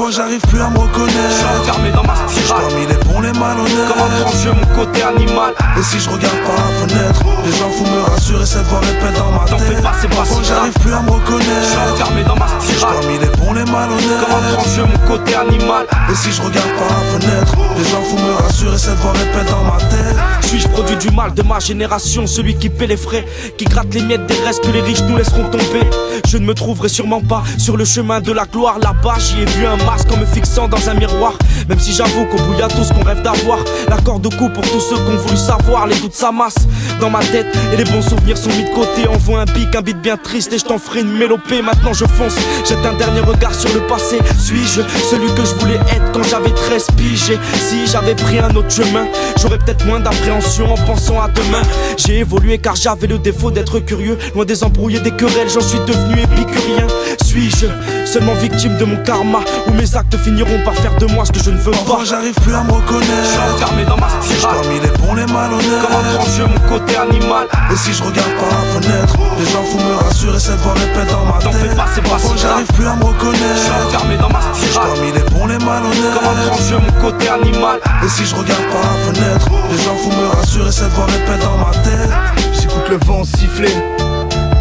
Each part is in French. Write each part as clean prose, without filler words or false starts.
Parfois j'arrive plus à me reconnaître. Je suis enfermé dans ma spirale. Parmi les bons, les malhonnêtes. Comment trancher mon côté animal. Et si je regarde par la fenêtre, les gens fous me rassurent et cette voix répète dans ma tête. T'en fais pas, c'est pas Parfois si grave. j'arrive plus à me reconnaître. Je suis enfermé dans ma spirale. Parmi les bons, les malhonnêtes. Comment trancher mon côté animal. Et si je regarde par la fenêtre, les gens fous me rassurent et cette voix répète dans ma tête. Suis-je produit du mal de ma génération, celui qui paie les frais, qui gratte les miettes des restes que les riches nous laisseront tomber? Je ne me trouverai sûrement pas sur le chemin de la gloire. Là-bas j'y ai vu un masque en me fixant dans un miroir. Même si j'avoue qu'au bout y a tout ce qu'on rêve d'avoir. La corde au cou pour tous ceux qui ont voulu savoir. Les doutes s'amassent dans ma tête et les bons souvenirs sont mis de côté. Envoie un pic, un beat bien triste et je t'en ferai une mélopée. Maintenant je fonce, jette un dernier regard sur le passé. Suis-je celui que je voulais être quand j'avais 13 piges? Et si j'avais pris un autre chemin, j'aurais peut-être moins d'appréhension en pensant à demain. J'ai évolué car j'avais le défaut d'être curieux. Loin des embrouilles et des querelles, j'en suis devenu épicurien. Suis-je seulement victime de mon karma, ou mes actes finiront par faire de moi ce que je ne veux pas? Parfois j'arrive plus à me reconnaître. Je suis enfermé dans ma spirale. Parmi les bons, les malhonnêtes. Comment trancher mon côté animal. Et si je regarde par la fenêtre, les gens fous me rassurent et cette voix répète dans ma T'en tête. fais pas, c'est pas Parfois si grave. j'arrive plus à me reconnaître. Je suis enfermé dans ma spirale. Parmi les bons, les malhonnêtes. Comment trancher mon côté animal. Et si je regarde par la fenêtre, les gens fous me rassurent et cette voix répète dans ma tête. J'écoute le vent siffler,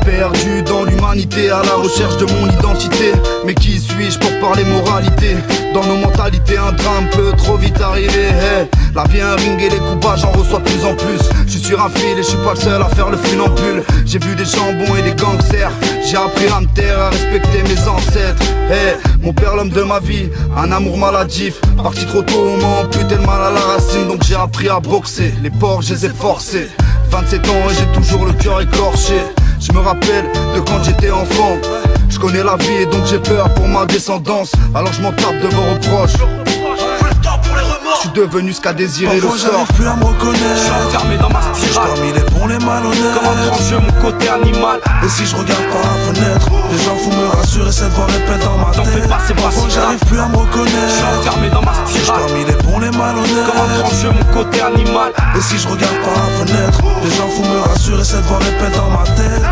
perdu dans l'humanité, à la recherche de mon identité. Mais qui suis-je pour parler moralité? Dans nos mentalités, un drame peut trop vite arriver. Hey, la vie est un ring et les coups bas, j'en reçois de plus en plus. Je suis sur un fil et je suis pas le seul à faire le funambule. J'ai vu des jambons et des gangsters. J'ai appris à me taire, à respecter mes ancêtres. Hey, mon père l'homme de ma vie, un amour maladif. Parti trop tôt, on m'a amputé le mal à la racine. Donc j'ai appris à boxer, les porcs je les ai forcés. 27 ans et j'ai toujours le cœur écorché. Je me rappelle de quand j'étais enfant. Je connais la vie et donc j'ai peur pour ma descendance. Alors je m'en tape de vos reproches. Je suis devenu ce qu'a désiré le Parfois sort. j'arrive plus à me reconnaître. Je suis enfermé dans ma spirale. Parmi les bons, les malhonnêtes. Comment trancher mon côté animal. Et si je regarde par la fenêtre, les gens fous me rassurent et cette voix répète dans ma T'en tête. fais pas, c'est pas Parfois si grave. j'arrive plus à me Je suis reconnaître. enfermé dans ma spirale. Parmi les bons, les malhonnêtes. Comment trancher mon côté animal. Et si je regarde par la fenêtre, les gens fous me rassurent et cette voix répète dans ma tête.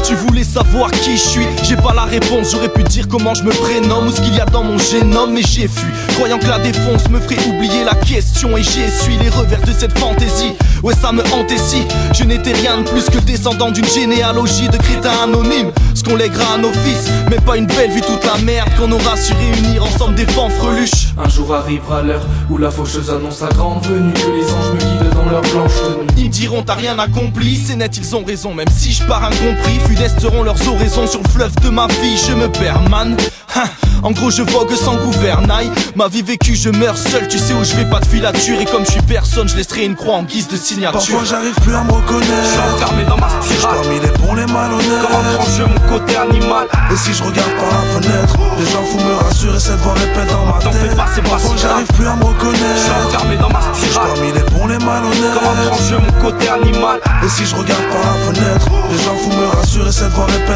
Tu voulais savoir qui je suis, j'ai pas la réponse. J'aurais pu dire comment je me prénomme ou ce qu'il y a dans mon génome, mais j'ai fui, croyant que la défonce me ferait oublier la question. Et j'essuie les revers de cette fantaisie. Ouais, ça me hantait si je n'étais rien de plus que descendant d'une généalogie de crétins anonymes. Ce qu'on lèguera à nos fils, mais pas une belle vie, toute la merde qu'on aura su réunir ensemble des fanfreluches. Un jour arrivera l'heure où la faucheuse annonce sa grande venue, que les anges me guident dans leur blanche tenue. Ils me diront t'as rien accompli, c'est net ils ont raison. Même si je pars incompris, fudestes seront leurs oraisons. Sur le fleuve de ma vie je me perds man. En gros je vogue sans gouvernail. Ma vie vécue je meurs seul, tu sais où je vais, pas de filature. Et comme je suis personne je laisserai une croix en guise de signature. Parfois j'arrive plus à me reconnaître. Je suis enfermé dans ma spirale. Parmi les bons, les malhonnêtes. Comment trancher mon côté animal. Et si je regarde par la fenêtre, les gens fous me rassurent et cette voix répète dans ma T'en fais tête. pas, c'est pas Parfois si grave. j'arrive plus à me Je suis reconnaître. enfermé dans ma spirale. Parmi les bons, les malhonnêtes. Comment trancher mon côté animal. Et si je regarde par la fenêtre, les gens fous me rassurent et cette voix répète